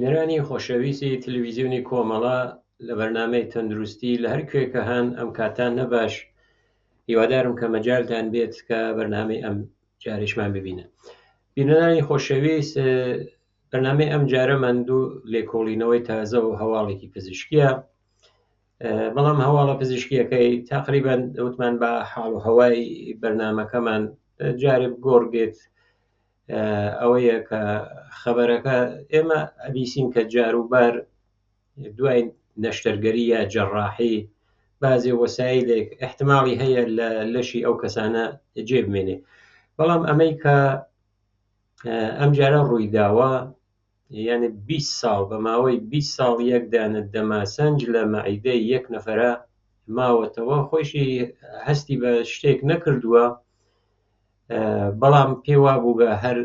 بینەرانی خۆشەویستی تەلەڤیزیۆنی کۆمەڵە لە بەرنامەی تەندروستی لە هەر کوێکە هەن ئەم کاتان نەباش هیوادارم کە مەجالتان بێت کە بەرنامەی ئەم جارێشمان ببینن. بینەرانی خۆشەویست، بەرنامەی ئەم جارە مەندوو لێکۆڵینەوەی تازە و هەواڵێکی پزیشکیە، بەڵام هەواڵە پزیشکیەکەی تقریبان وتمان بە حاڵ و هەوای بەرنامەکەمان جارێ گۆڕگێت ئەوەیە کە خەبەرەکە ئێمە ئەبیسین کە جاروبار دوای نەشتەرگەری یا جەڕاحی بازێ وەسایلێک احتماڵی هەیە لە لەشی ئەو کەسانە جێبمێنێ، بەڵام ئەمەی کە ئەم جارە ڕوویداوە، یعنی 20 ساڵ بە ماوەی 20 ساڵ یەک دانە دەماسەنج لە مەعیدەی یەک نەفەرە ماوەتەوە، خۆشی هەستی بە شتێک نەکردووە، بەڵام پێوا بووگە هەر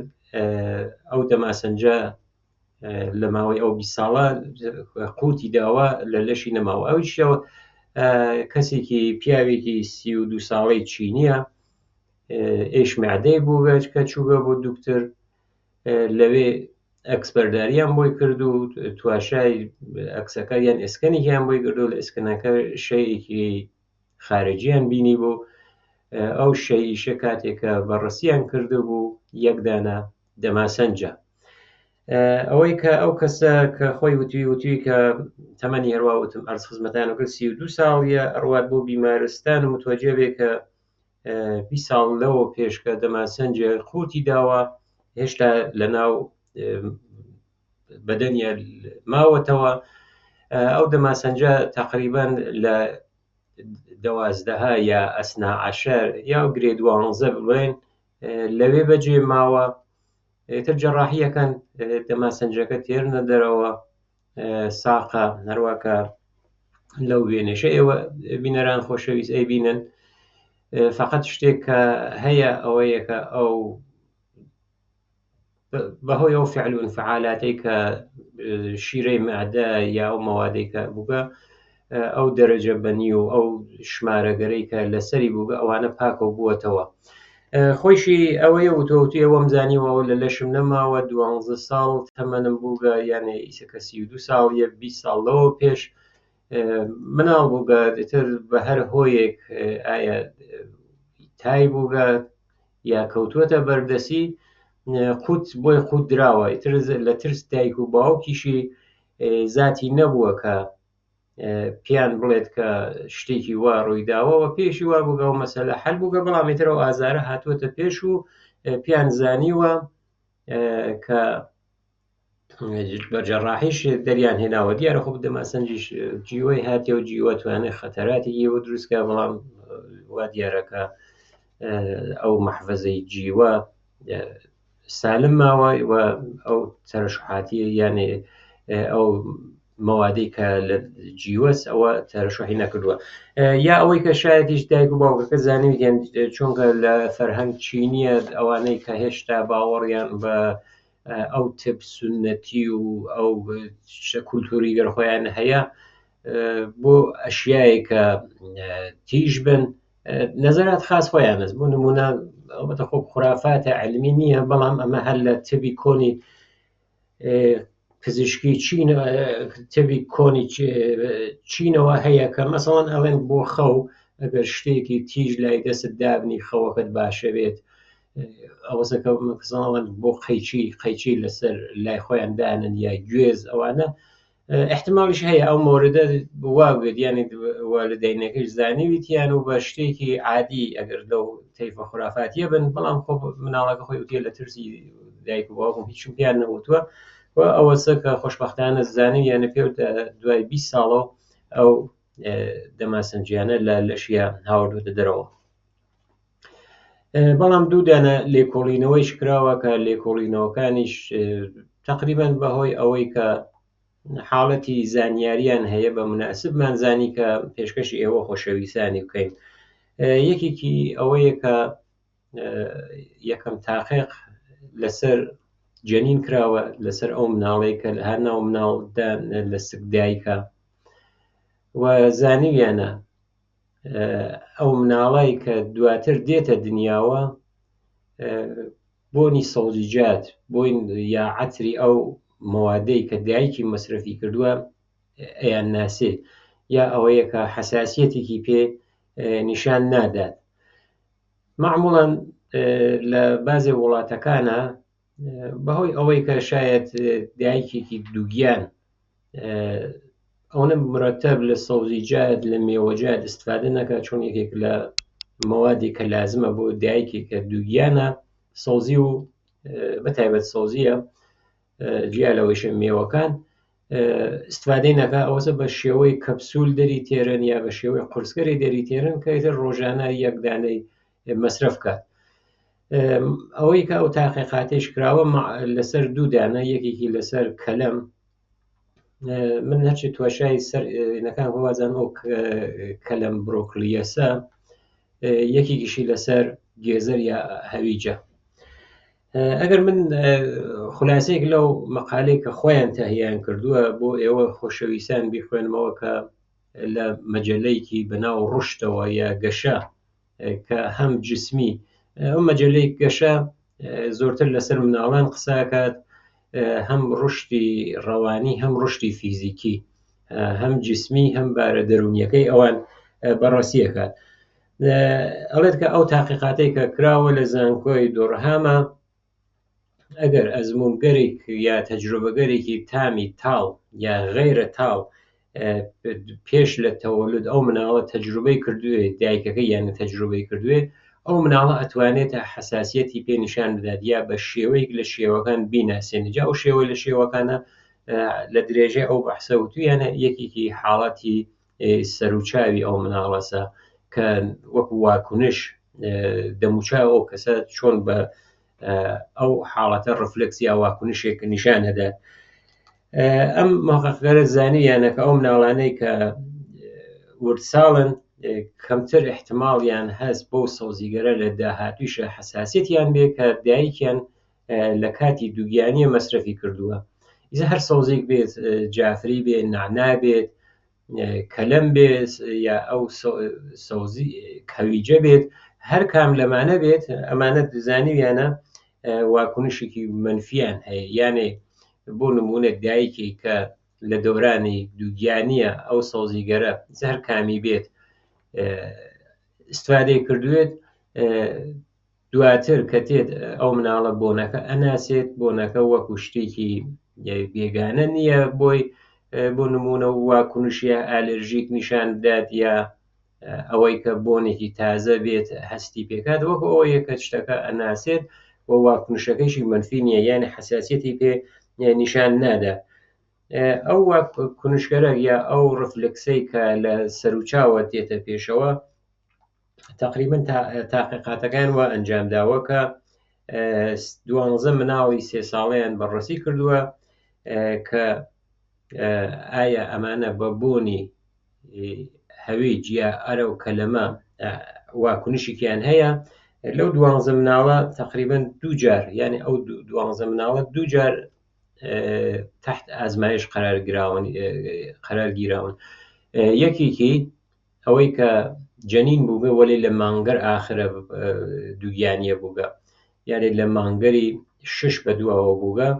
ئەو دەماسەنجە لە ماوەی ئەو 20 ساڵە قوتی داوە لە لەشی نەماوە. ئەویشەوە کەسێکی پیاوێکی 32 ساڵەی چینیە، ئێش معدەی بووگە کە چووگە بۆ دوکتەر، لەوێ ئەکسپەرداریان بۆی کرد و تواشای ئەکسەکە یان ئێسکەنێکیان بۆی کردو، لە ئێسکەنەکە شەیەکی خارجیان بینی بوو، ئەو شەیشە کاتێکە بەڕەسییان کرده بوو یەک دانە دەماسەنجە. ئەوەی کە ئەو کەسە کە خۆی وتوی کە تەمەنی هەروەوتم ئەرز خزمەتان وکرد 32 ساڵیە، ئەڕوات بۆ بیمارستان و متوەجە بێ کە 20 ساڵ لەوە پێش کە دەماسەنجە قوتی داوە هێشتا لە ناو بەدەنیە ماوەتەوە. ئەو دەماسەنجە تقریبان لە 12 یا ئەسنا عەشەر یا گرێ 12 بڵێن لەوێ بەجێ ماوە. تر جەڕاحیەکەن دەماسەنجەکە تێرنە دەرەوە ساقە، هەروەکە لەو وێنێشە ئێوە بینەران خۆشەویست ئەی بینن. فقط شتێک کە هەیە ئەوەیە کە ئەو بەهۆی ئەو فعل و انفعالاتەی کە شیرەی معدە یا ئەو مەوادەی کە بووگە ئەو دەرەجە بەنی و ئەو شمارەگەرەی کە لەسەری بووگە ئەوانە پاکە و بووەتەوە. خۆشی ئەوەیە وتوتی ئەوەم زانیوەوە لە لەشم نەماوە 12 ساڵ تەمەنم بووگە، یانێ ئیسەکە 32 ساڵیە 20 ساڵ لەوە پێش مناڵ بووگە تر بە هەر هۆیەک ئایا تای بووگە یا کەوتووەتە بەردەسی قوت بۆی قوت دراوە، لە ترس دایک و باوکیشی زاتی نەبووە کە پیان بڵێت کە شتێکی وا ڕوویداوەوە، پێشی وا بووگە و مەسەلە حەل بووگە، بەڵام ئێترەوە ئازارە هاتووەتە پێش و پیان زانیوە کە بەجەڕاحیش دەریان هێناوە. دیارە خۆ دەماسەنجیش جیوەی هاتێ و جیوە توانێت خەتەراتێکی بۆ دروستکە، بەڵام وا دیارەکە ئەو مەحفەزەی جیوە سالم ماوە و ئەو تەرەشحاتی یانێ ئەو مەوادەی کە لە جیوەس ئەوە تەرەشحی نەکردووە. یا ئەوەی کە شایەتیش دایک و باوکەکە زانیویان چونکە لە فەرهەنگ چینیە ئەوانەی کە هێشتا باوەڕیان بە ئەو تب سونەتی و ئەو کولتوری گەرخۆیان هەیە بۆ ئەشیایی کە تیژ بن نەزەرات خاص خۆیان هەست. بۆ نمونە ئەوبەتە خۆ خوڕافاتە علمی نییە، بەڵام ئەمە هەر لە تبی کۆنی پزیشکی تبی کۆنی چینەوە هەیە کە مەسەڵەن ئەڵێن بۆ خەو ئەگەر شتێکی تیژ لای دەست دابنی خەوەکەت باشە بێت، ئەوەسەکە مەسەڵەن بۆ قەیچی لەسەر لای خۆیان دانن یا گوێز، ئەوانە احتمالیش هەیە ئەو مۆردە وا بێت، یعنی والدینەکەش زانیویتیان و بە شتێکی عادی ئەگەر لەو تەیفە خوڕافاتیە بن، بەڵام خۆ مناڵەکە خۆی وتێ لە ترسی دایک و باوکم هیچم پیان نەوتووە و ئەوەسە کە خۆشبەختانە زانیویانە پێ دوای 20 ساڵەوە ئەو دەماسەنجیانە لە لەشیە هاوردوتە دەرەوە. بەڵام دوو دانە لێکۆڵینەوەیش کراوە کە لێکۆڵینەوەکانیش تقریبان بەهۆی ئەوەی کە حاڵەتی زانیاریان هەیە بە مناسبمان زانی کە پێشکەشی ئێوە خۆشەویستانی بکەین. یەکێکی ئەوەیە کە یەکەم تاقیق لەسەر جەنین کراوە لەسەر ئەو مناڵەی کە هەر ناو مناڵدان لە سکدایکە و زانیویانە ئەو مناڵای کە دواتر دێتە دنیاوە بۆنی سەڵجیجات بۆین یا عەتری ئەو مەوادەی کە دایکی مەصرفی کردووە ئەیان ناسێ یا ئەوەیە کە حساسیەتێکی پێ نیشان نادات. معموڵەن لە بازێ وڵاتەکانە بەهۆی ئەوەی کە شاید دایکێکی دووگیان ئەوەنە مرەتەب لە سەوزیجات لە مێوەجات استفادە نەکات چۆن یەکێک لە مەوادی کە لازمە بۆ دایکێکە دووگیانە سەوزی و بەتایبەت سەوزیە جیا لەوەیشە مێوەکان استفادەی نەکا ئەوەسە بە شێوەی کەپسول دەری تێرن یا بە شێوەی قورسگەری دەری تێرن کە ئیتر ڕۆژانە یەکدانەی مەصرف کات. ئەوەی کە ئەو تاقیقاتێش کراوە لەسەر دوودانە یەکێکی لەسەر کەلەم من هەرچی تواشای سەرەکان وازان ئەو کەلەم برۆکلیەسە یەکێکیشی لەسەر گێزەر یا هەویجە. ئەگەر من خولاسەیەک لەو مەقالەی کە خۆیان تەهیان کردووە بۆ ئێوە خۆشەویستان بیخوێنمەوە کە لە مەجەلەیەکی بەناو ڕشتەوە یا گەشە کە هەم جسمی ئەو مەجەلەی گەشە زۆرتر لەسەر مناڵان قساکات هەم ڕشتی ڕەوانی هەم ڕشتی فیزیکی هەم جسمی هەم بارە دەرونیەکەی ئەوان بەڕاستیەکات. ئەڵێت کە ئەو تاقیقاتەی کە کراوە لە زانکۆی دۆڕهامە ئەگەر ئەزمونگەرێک یا تەجروبەگەرێکی تامی تاڵ یا غەیرە تاڵ پێش لە تەوەلود ئەو مناڵە تەجروبەی کردووێ دایکەکە یانە تەجروبەی کردوێ ئەو مناڵە ئەتوانێتە حساسیەتی پێ نیشان بدات یا بە شێوەیەک لە شێوەکان بیناسێنێت. جا ئەو شێوەی لە شێوەکانە لە درێژەی ئەو بەحسە وتویانە یەکێکی حاڵەتی سەرچاوی ئەو مناڵەسە کە وەکو واکونش دەموچاو ئەو کەسە چۆن بە ئەو حاڵەتە ڕفلکس یا واکونشێک نیشان هەدات. ئەم مۆقعەکە زانیانە کە ئەو مناڵانەی کە وردساڵن کەمتر احتماڵیان هەست بۆ سەوزیگەرە لە داهاتویشە حساسیەتیان بێ کە دایکیان لە کاتی دووگیانیە مەصرفی کردووە. ئیزە هەر سەوزێک بێت جافری بێت نعنا بێت کەلەم بێت یا ئەو سەوزی کەویجە بێت هەر کام لەمانە بێت ئەمانە دزانیویانە واکنشێکی منفیان هەیە یانێ بۆ نمونە دایکی کە لە دەورانی دووگیانیە ئەو سەوزیگەرە هەر کامی بێت استفادەی کردوێت دواتر کە تێت ئەو مناڵە بۆنەکە ئەناسێت بۆنەکە وەکو شتێکی بێگانە نییە بۆی بۆ نمونە واکنشیە ئالرژیک نیشان بدات یا ئەوەی کە بۆنێکی تازە بێت هەستی پێکات وەکو ئەوەیە کە شتەکە ئەناسێت و واکنشەکەیشی منفی نییە یعنی حساسیەتی پێ نیشان نادا. ئەو واکنشگەرە یا ئەو ڕفلکسەی کە لە سەرچاوە تێتە پێشەوە تقریبا تاقیقاتەکان وە ئەنجامداوە کە 12 مناڵی 3 ساڵیان بەڕێسی کردووە کە ئایا ئەمانە بە بوونی هەویج یا ئەرە و کەلەمە واکنشێکیان هەیە. لەو 12 مناڵە تقریبا 2 جار یعنی ئەو 12 مناڵە 2 جار تحت ئازمایش قرار گیراون. یەکێکی ئەوەی کە جەنین بووگە وەلی لە مانگەر ئاخرە دووگیانیە بووگە یعنی لە مانگەری 6 بە دووەوە بووگە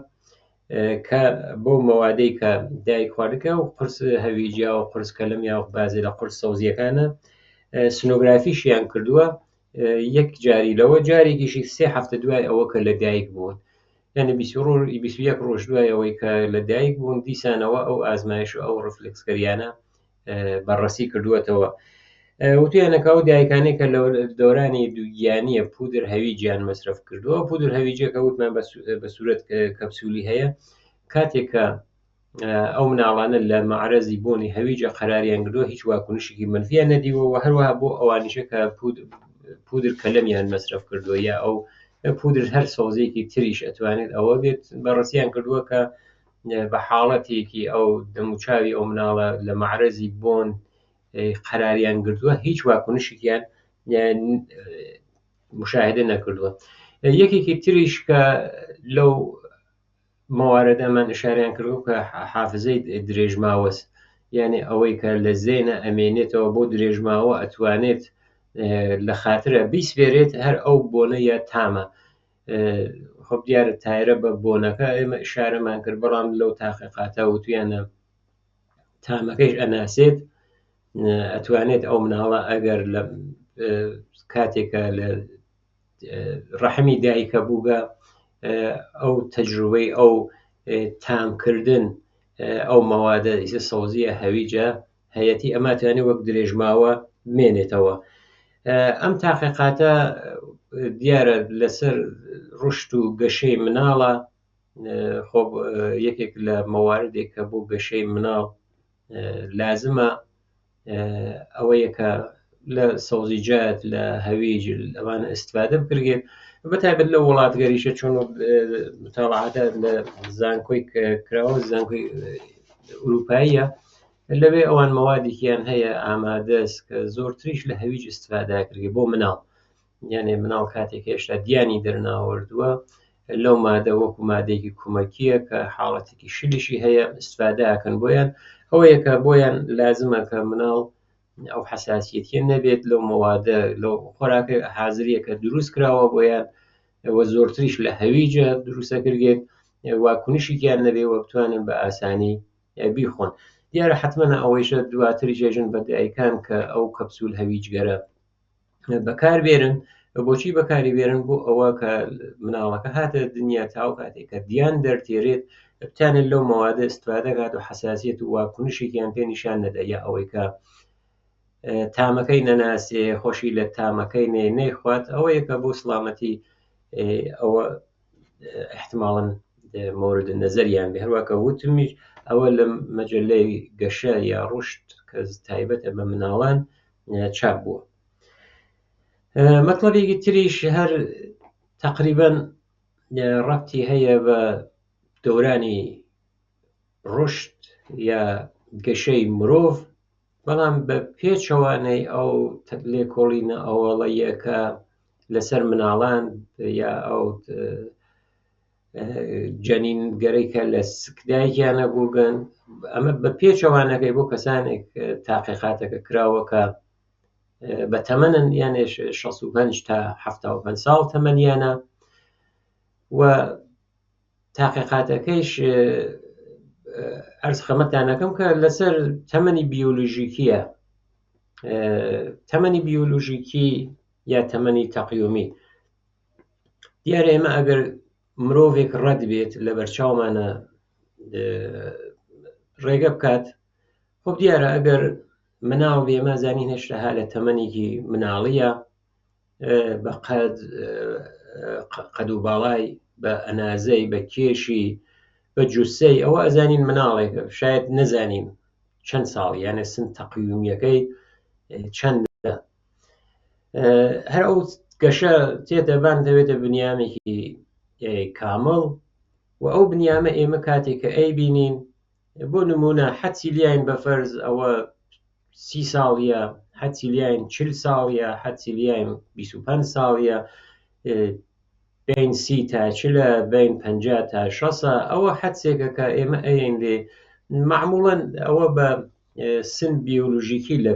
کە بۆ مەوادەی کە دایک خواردەکە و قرس هەویجیا و قرس کەلەم یا بازی لە قرس سەوزیەکانە سنۆگرافیشیان کردووە یەک جاری لەوە جارێکیشی 3 هەفتە دوای ئەوە کە لە دایک بوون یعنی 21 ڕۆژ دوای ئەوەی کە لە دایک بوون دیسانەوە ئەو ئازمایش و ئەو ڕفلکسکەریانە بەڕێسی کردووەتەوە. وتیانەکە ئەو دایکانەی کە لە دەورانی دووگیانیە پودر هەویجیان مەصرف کردووە پودر هەویجە کە وتمان بە سوورەت کەپسولی هەیە کاتێکە ئەو مناڵانە لە مەعرەزی بۆنی هەویجە قەراریان کردووە هیچ واکنشێکی منفیان نەدیوە و هەروەها بۆ ئەوانیشە کە پودر کەلەمیان مەصرف کردووە یا ئەو پودر هەر سەوزێکی تریش ئەتوانێت ئەوە بێت بەڕێسییان کردووە کە بە حاڵەتێکی ئەو دەموچاوی ئەو مناڵە لە مەعرەزی بۆن قەراریان کردووە هیچ واکنشێکیان مشاهدە نەکردووە. یەکێکی تریش کە لەو مەواردەمان ئشاریان کردو کە حافزەی درێژماوەست یعنی ئەوەی کە لە زێنە ئەمێنێتەوە بۆ درێژماوە ئەتوانێت لە خاترە بیسپێرێت هەر ئەو بۆنە یا تامە خب دیارە تایرە بە بۆنەکە ئێمە ئشارەمان کرد، بەڵام لەو تاقیقاتە وتویانە تامەکەیش ئەناسێت، ئەتوانێت ئەو مناڵە ئەگەر لە کاتێکە لە ڕەحمی دایکە بووگە ئەو تەجروبەی ئەو تامکردن ئەو مەوادە سەوزیە هەویجە هەیەتی ئەماتوانێت وەک درێژماوە بمێنێتەوە. ئەم تاقیقاتە دیارە لەسەر ڕشت و گەشەی مناڵە. خۆ یەکێک لە مەواردێک کە بۆ گەشەی مناڵ لازمە ئەوەیە کە لە سەوزیجات لە هەویج ئەوانە ئستیفادە بکرێت، بەتایبەت لە وڵاتگەریشە چۆن متابعاتە لە زانکۆی کراوە زانکۆی ئوروپاییە لەوێ ئەوان موادێکیان هەیە ئامادەست کە زۆرتریش لە هەویج ئستیفادە کرێت بۆ مناڵ، یانێ مناڵ کاتێک هێشتا دیانی دەرناوەردووە لەو مادە وەکو مادێکی کومەکیە کە حاڵەتێکی شلیشی هەیە ئستیفادەکەن بۆیان ئەوەیە کە بۆیان لازمە کە مناڵ ئەو حساسیەتیە نەبێت لەو مەوادە لەو خۆراکە حازریە کە دروست کراوە بۆیان ئەوە زۆرتریش لە هەویجە دروستەکرێت واکنشێکیان نەبێ وە بتوانن بە ئاسانی بیخۆن. دیارە حتممە ئەوەیشە دواتری ژێژن بە دایکان کە ئەو کەپسول هەویجگەرە بەکاربێرن. بۆچی بەکاری بێرن؟ بۆ ئەوە کە مناڵەکە هاتە دنیا تاو کاتێک کە دیان دەرتێرێت بتانێت لەو مەوادە ئستیفادەکات و حساسیت و واکنشێکیان پێ نیشان نەدە، یا ئەوەی کە تامەکەی نەناسێ خۆشی لە تامەکەی نەیخوات، ئەوەیە کە بۆ سڵامەتی ئەوە احتماڵەن مورد نەزەریان بێ. هەروەکە وتمیش ئەوە لە مەجەلەی گەشە یا ڕشت کە تایبەتە بە مناڵان چاپ بووە. مەطلبێکی تریش هەر تقریبەن ڕەبتی هەیە بە دەورانی ڕشت یا گەشەی مرۆڤ، بەڵام بە پێچەوانەی ئەو لێکۆڵینە ئەوەڵەیە کە لەسەر مناڵان یا ئەو جەنینگەرەی کە لە سکدایکیانە بووگەن، ئەمە بە پێچەوانەکەی بۆ کەسانێک تاقیقاتەکە کراوەکە بە تەمەنن، یانێ 65 تا 75 ساڵ تەمەنیانە و تاقیقاتەکەیش ئەرز خەمەتانەکەم کە لەسەر تەمەنی بیۆلۆژیکیە، تەمەنی بیۆلۆژیکی یا تەمەنی تەقیومی. دیارە ئێمە ئەگەر مرۆڤێک ڕەت بێت لە بەرچاومانە ڕێگە بکات، خۆ دیارە ئەگەر مناڵ بێمە زانین هێشتا لە تەمەنێکی مناڵیە، بە قەد و باڵای بە ئەنازەی بە کێشی بە جوسەی ئەوە ئەزانین مناڵێکە، شاید نەزانین چەند ساڵ یانە سن تەقیومیەکەی چەندە. هەر ئەو گەشە تێدەبان دەوێتە بنیامێکی کامڵ و ئەو بنیامە ئێمە کاتێک کە ئەی بینین بۆ نمونە حەدسی لیاین بە فەرز ئەوە 30 ساڵیە، حەدسی لیاین 40 ساڵیە، حەدسی لیاین 25 ساڵیە، بین 30 تا 40 بین 50 تا 60 ئەوە حەدسێکە کە ئێمە ئەین لێ معموڵەن ئەوە بە سن بیۆلۆژیکی لە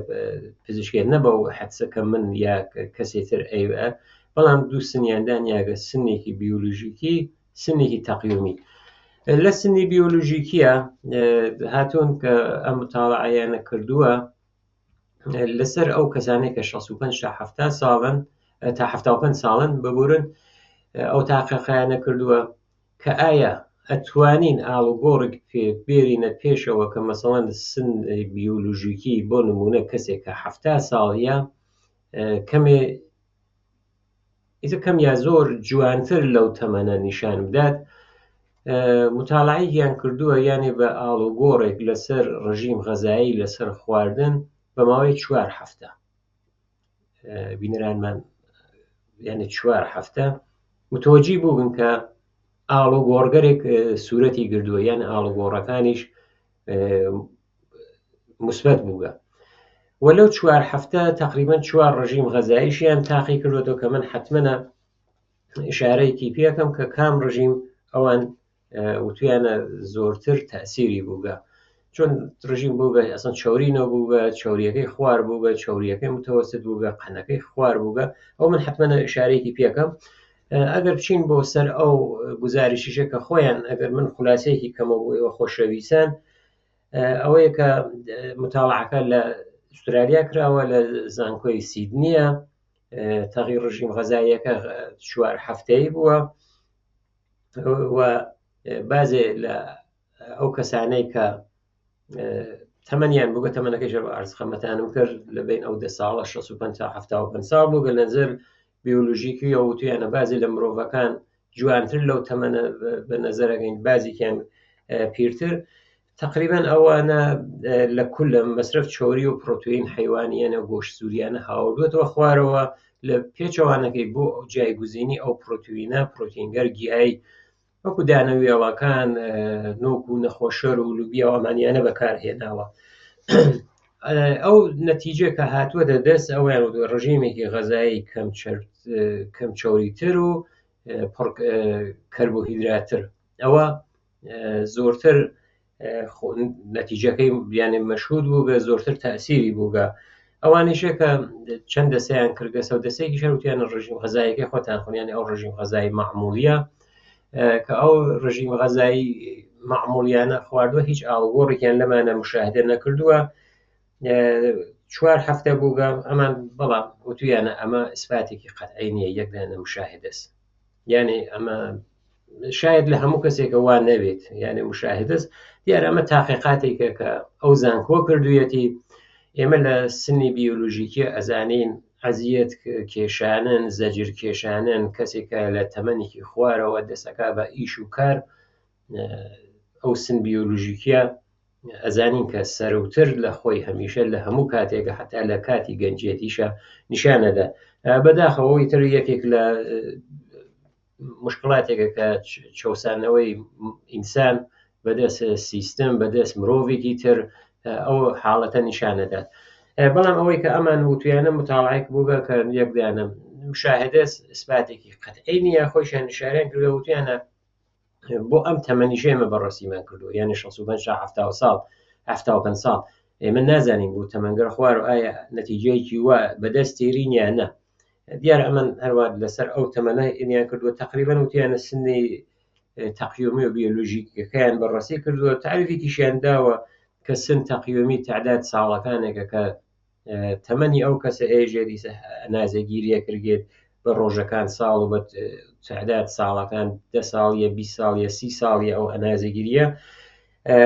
پزیشکێت نەبە و حەدسەکە من یا کەسێتر ئەیوە، بەڵام دوو سنیاندان یاگە سنێکی بیۆلۆژیکی سنێکی تەقیومی. لە سنی بیۆلۆژیکیە هاتوون کە ئەم متاڵعەیانە کردووە لەسەر ئەو کەسانێک کە 65 تا 70 ساڵن تا 75 ساڵن ببورن، ئەو تاقیقیانە کردووە کە ئایا ئەتوانین ئاڵوگۆڕێک بێرینە پێشەوە کە مەسەڵەن سن بیۆلۆژیکی بۆ نمونە کەسێک کە 70 ساڵیە کەم یا زۆر جوانتر لەو تەمەنە نیشان بدات. متاڵعەیەکیان کردووە یانێ بە ئاڵوگۆڕێک لەسەر ڕژیم غەزایی لەسەر خواردن بە ماوەی 4 هەفتە، بینەرانمان یانێ 4 هەفتە متوەجی بوون کە ئاڵوگۆڕگەرێک سوورەتی گردووە، یان ئاڵوگۆڕەکانیش مثبەت بووگە و لەو 4 هەفتە تقریبەن 4 ڕژیم غەزاییشیان تاقی کردوێتەوە کە من حتمەنە ئشارەیەکی پێکەم کە کام ڕژیم ئەوان وتویانە زۆرتر تەسیری بووگە، چۆن ڕژیم بووگە ئەسڵەن چۆرینەوە بووگە، چۆریەکەی خوار بووگە، چۆریەکەی متەوەسط بووگە، قەنەکەی خوار بووگە، ئەو من حتمەنە ئشارەیەکی پێکەم. ئەگەر بچین بۆ سەر ئەو گزاریشیشە کە خۆیان ئەگەر من خولاسەیەکی کەمە بۆ ئێوە خۆشەویستان ئەوەیە کە متاڵعەکە لە ئوسترالیا کراوە لە زانکۆی سیدنیە تەغییر ڕژیم غەزاییەکە 4 هەفتەیە بووە و بازێ لە ئەو کەسانەی کە تەمەنیان بووگە تەمەنەکەی ئەرز خەمەتانم کرد لە بین ئەو 10 ساڵە 65 تا 75 ساڵ بوو گە نەزەر بیۆلۆژیکی ئەو تویانە بازی لە مرۆڤەکان جوانتر لەو تەمەنە بە نەزەرەگەین بازێکیان پیرتر تقریبا ئەوانە لە کولە مەصرف چۆری و پرۆتئین حیوانیانە گۆشت سووریانە هاوردوێتەوە خوارەوە لە پێچەوانەکەی بۆ جایگوزینی ئەو پرۆتئینە پرۆتئینگەر گیایی وەکو دانەوێڵەکان نۆک و نەخۆشەر و لوبیا و ئەمانیانە بەکارهێناوە ئەو نەتیجە کە هاتووەتە دەست ئەویان ڕژیمێکی غەزایی کەم چۆریتر و کەربۆهیدراتر ئەوە زۆرتر نەتیجەکەی بیانێ مەشهود بوو بە زۆرتر تەئسیری بووگە ئەوانیشە کە چەند دەسەیان کردگە سەو دەسێکی شەوتیانە ڕژیم غەزاییەکەی خۆتان خوێنیانی ئەو ڕژیم غەزایی مەعموڵیە کە ئەو ڕژیم غەزایی مەعموڵیانە خواردووە هیچ ئاڵگۆڕێکیان لەمانە مشاهدە نەکردووە 4 هەفتە بووگە ئەمان بەڵام وتویانە ئەمە ئیسپاتێکی قەتعی نییە یەکدانە مشاهدەست یعنی ئەمە شاید لە هەموو کەسێکە وا نەبێت یعنی مشاهدەست دیارە ئەمە تاقیقاتێکە کە ئەو زانکۆ کردوویەتی ئێمە لە سنی بیۆلۆژیکی ئەزانین عەزیەت کێشانن زەجر کێشانن کەسێکە لە تەمەنێکی خوارەوە دەسەکا بە ئیش و کار ئەو سن بیۆلۆژیکیە ئەزانین کە سەرەوتر لە خۆی هەمیشە لە هەموو کاتێکە حتا لە کاتی گەنجێتیشە نیشانەدا بەداخەوەی تر یەکێک لە مشکلاتێکە کە چەسانەوەی ئینسان بەدەست سیستم بەدەست مرۆڤێکی تر ئەو حاڵەتە نیشانەدات بەڵام ئەوەی کە ئەمان وتویانە متاڵعەیەک بووگە کە یەکدانە مشاهدەس ئیسپاتێکی قەتعی نییە خۆیشیان نیشانیان کردووە وتیانە بۆ ئەم تەمەنیشە ئێمە بەڕاستیمان کردووە یعنی 65 ساڵ 75 ساڵ ئێمە نازانین بۆ تەمەنگەر خوار و ئایا نەتیجەیەکی وە بەدەست تێرین یان نە دیارە ئەمن هەروە لەسەر ئەو تەمەنە ئینیان کردووە تقریبا وتیانە سنی تەقیۆمی و بیۆلۆژیکەکەیان بەڕاستی کردووە تعریفێکیشیان داوە کە سن تەقیۆمی تعداد ساڵەکانێکە کە تەمەنی ئەو کەسە ئێژێری نازەگیریە کردێت بە ڕۆژەکان ساڵ و بە تعداد ساڵەکان 10 ساڵیە 20 ساڵیە 30 ساڵیە ئەو ئەنازەگیریە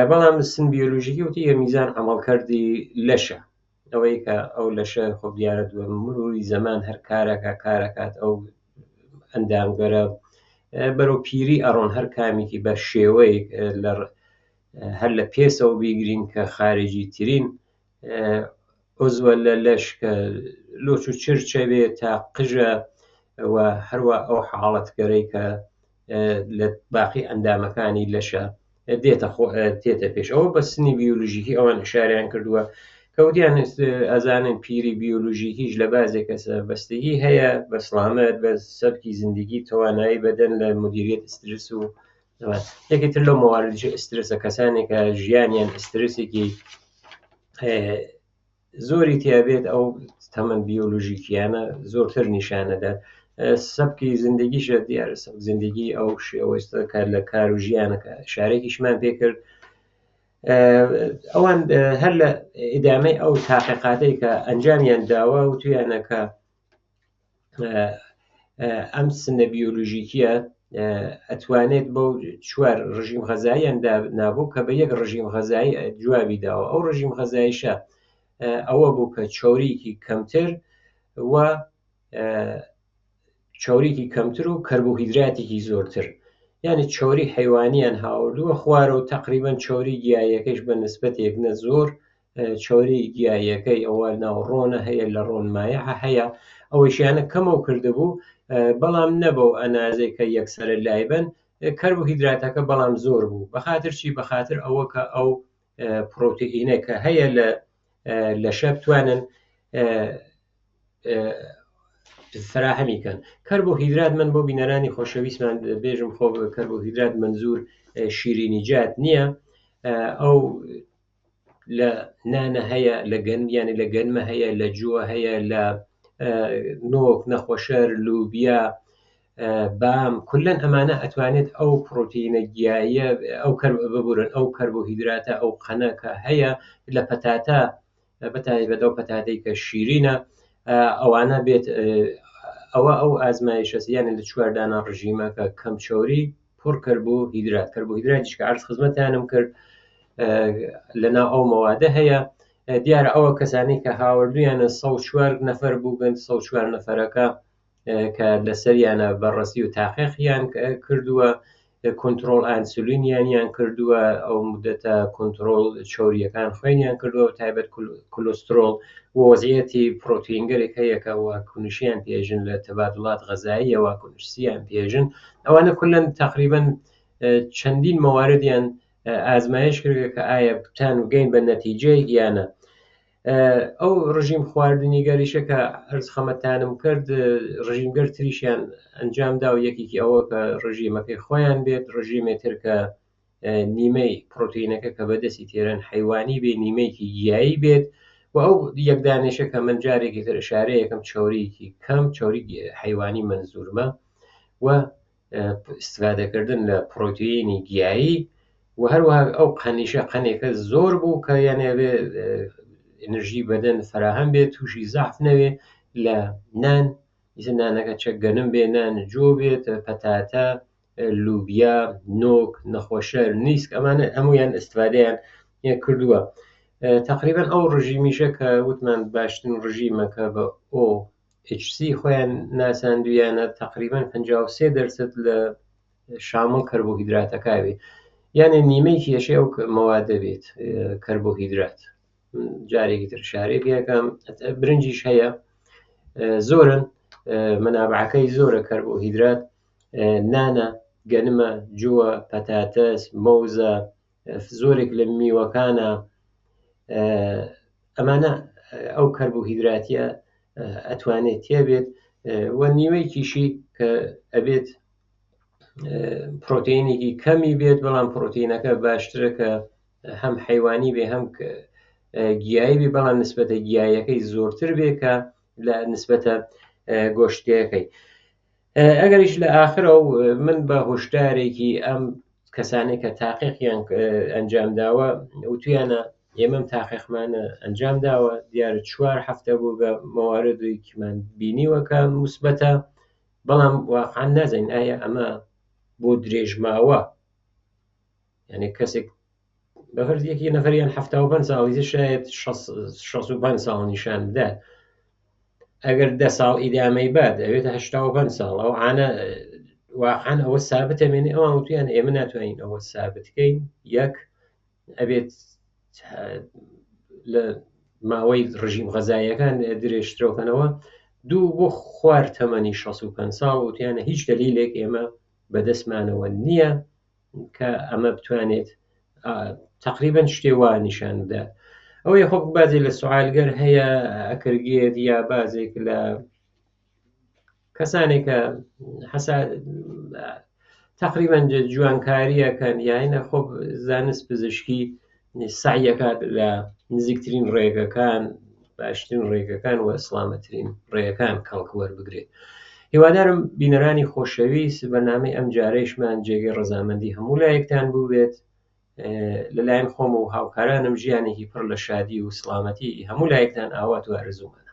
بەڵام سن بیۆلۆژیکی وتی میزان عمەڵکردی لەشە ئەوەی کە ئەو لەشە خۆ دیارە دووە مروری زەمان هەر کارەکات ئەو ئەندامگەرە بەرەو پیری ئەڕۆن هەر کامێکی بە شێوەیەک هەر لە پێسەوە بیگرین کە خارجی ترین عزوە لە لەش کە لۆچ و چرچە بێت تا قژە و هەروە ئەو حاڵەتگەرەی کە لە باقی ئەندامەکانی لەشە تێتە پێش ئەوە بە سنی بیۆلۆژیکی ئەوان شاریان کردووە کەوتیان ئەزانن پیری بیۆلۆژیکیش لە بازێک کەسە بەستگی هەیە بە سڵامەت بە سەرکی زیندگی توانایی بەدەن لە مدیریت ئسترس و یەکێتر لەو مواردی ئسترسە کەسانێکە ژیانیان ئسترسێکی زۆری تیابێت ئەو تەمەن بیۆلۆژیکیانە زۆرتر نیشانەدا سەبکی زیندگیشە دیارە سەبک زیندگی ئەو شێوەستە کار لە کار و ژیانەکە شارێکیشمان پێکرد ئەوان هەر لە ئیدامەی ئەو تاقیقاتەی کە ئەنجامیان داوە و تویانەکە ئەم سنە بیۆلۆژیکیە ئەتوانێت بەو 4 ڕژیم غەزاییان نابوو کە بە یەک ڕژیم غەزایی جوابی داوە ئەو ڕژیم غەزاییشە ئەوە بوو کە چۆریکی کەمتر و چۆریکی کەمتر و کەربۆهیدراتێکی زۆرتر یعنی چۆری حیوانیان هاوردووە خوارە و تقریبا چۆری گیاییەکەش بە نسبەتێک نە زۆر چۆری گیاییەکەی ئەوە ناوڕۆنە هەیە لە ڕۆنمایە هەیە ئەوەیشیانە کەمەوە کردبوو بەڵام نەبوو ئەنازەی کە یەکسەرە لایبن کەربۆهیدراتەکە بەڵام زۆر بوو بەخاتر چی بەخاتر ئەوە کە ئەو پرۆتئینەکە هەیە لە شەب توانن فراهەمیکەن کەربۆهیدرات من بۆ بینەرانی خۆشەویستمان بێژم خۆ کەربۆهیدرات منزور شیرینیجات نییە ئەو لە نانە هەیە لە گەنمیانە لە گەنمە هەیە لە جووە هەیە لە نۆک نەخۆشەر لوبیا بام كلن ئەمانە ئەتوانێت ئەو پرۆتینە گیاییە ئەو ببورن ئەو کەربۆهیدراتە ئەو قەنەکە هەیە لە پەتاتە بەتایبەت ئەو پەتاتەی کە شیرینە ئەوانە بێت ئەوە ئەو ئازمایشە یانە لە چواردانە ڕژیمەکە کەمچۆری پڕ کەربۆهیدراتیش کە عەرز خزمەتیانم کرد لەناو ئەو مەوادە هەیە. دیارە ئەوە کەسانی کە هاوردویانە 104 نەفەر بووبن 104 نەفەرەکە کە لەسەریانە بەڕەسی و تاقیقیان کردووە کۆنتترۆل ئانسولینیانیان کردووە ئەو مدەتە کۆنتترۆل چۆریەکان خوێنیان کردووە تایبەت کولۆسترۆل وەزعەتی پرۆتینگەرێک هەیەکە واکنشیان پێژن لە تەبادڵات غەزاییە واکنشیان پێژن ئەوانە کولەن تقریبا چەندین مەواردیان ئازمایش کرد کە ئایا بتان گەین بە نەتیجەی یانە. ئەو ڕژیم خواردنی گەریشە کە هەرز خەمەتانم کرد ڕژیمگەر تریشیان ئەنجامدا و یەکێکی ئەوە کە ڕژیمەکەی خۆیان بێت ڕژیمێتر کە نیمەی پرۆتینەکە کە بەدەستی تێرەن حیوانی بێ نیمەیەکی گیایی بێت و ئەو یەکدانێشە کە من جارێکی تر ئشارە یەکەم چۆریکی کەم چۆری حیوانی منزورمە و استفادەکردن لە پرۆتینی گیایی و هەروەها ئەو قەنیشە قەنێکە زۆر بوو کە یانێ ئەنرژی بەدەن فراهەم بێت تووشی زەعف نەوێ لە نان نانەکە چەک گەنم بێ نان جۆ بێت پەتاتە لوبیا نۆک نەخۆشەر نیسک ئەمانە هەمویان ئستفادەیان کردووە. تقریبا ئەو ڕژیمیشە کە وتمان باشترین ڕژیمەکە بە OHC خۆیان ناساندویانە تقریبا 53% لە شامل کەربۆهیدراتەکە بێ یانە نیمەی کێشەی ئەو مەوادە بێت کەربۆهیدرات. جارێکی تر شارێک یەکەم برنجیش هەیە زۆرن منابعەکەی زۆرە کەربۆهیدرات نانە گەنمە جووە پەتاتەس مەوزە زۆرێک لە میوەکانە ئەمانە ئەو کەربۆهیدراتیە ئەتوانێت تێبێت و نیوەیکیشی کە ئەبێت پرۆتینێکی کەمی بێت بەڵام پرۆتینەکە باشترە کە هەم حیوانی بێ هەم گیایی بێ بەڵام نسبەتە گیایەکەی زۆرتر بێ کە لە نسبەتە گۆشتیەکەی. ئەگەریش لە ئاخرەوە من بە هۆشدارێکی ئەم کەسانێک کە تاقیقیان ئەنجامداوە وتویانە ئێمەم تاقیقمانە ئەنجام داوە دیارە 4 هەفتە بوو بە مەواردێکمان بینیوەکە موسبەتە بەڵام واقعان نازانین ئایا ئەمە بۆ درێژماوە یعنی کەسێک بەفرض یەکی نەفەریان 75 ساڵی شاید 65 ساڵ نیشان بدات ئەگەر 10 ساڵ ئیدامەی باد ئەوێتە 85 ساڵ ئەو عانە واقعان ئەوە سابتە مێنێ ئەوان وتیان ئێمە ناتوانین ئەوە سابتکەین یەک ئەبێت لە ماوەی ڕژیم غەزاییەکان درێژترەوەکەنەوە دوو بۆ خوارد تەمەنی 65 ساڵ وتیانە هیچ دلیلێک ئێمە بەدەستمانەوە نییە کە ئەمە بتوانێت تقریبا شتێوا نیشان بدات. ئەوەی خۆ بازێک لە سوالگەر هەیە ئەکرگێت یا بازێک لە کەسانێکە تقریبا جوانکاریەکەن یاینە خۆ زانست پزیشکی سعیەکات لە نزیکترین ڕێگەکان باشترین ڕێگەکان و ئەسلامەترین ڕێگەکان کەڵکوەربگرێت. هیوادارم بینەرانی خۆشەویست بەنامەی ئەم جارەیشمان جێگەی ڕەزامەندی هەموو لایەکتان بوو بێت. لەلایەن خۆم و هاوکارانم ژیانێکی پڕ لە شادی و سڵامەتی هەموو لایەکتان ئاوات و ئارزوومە.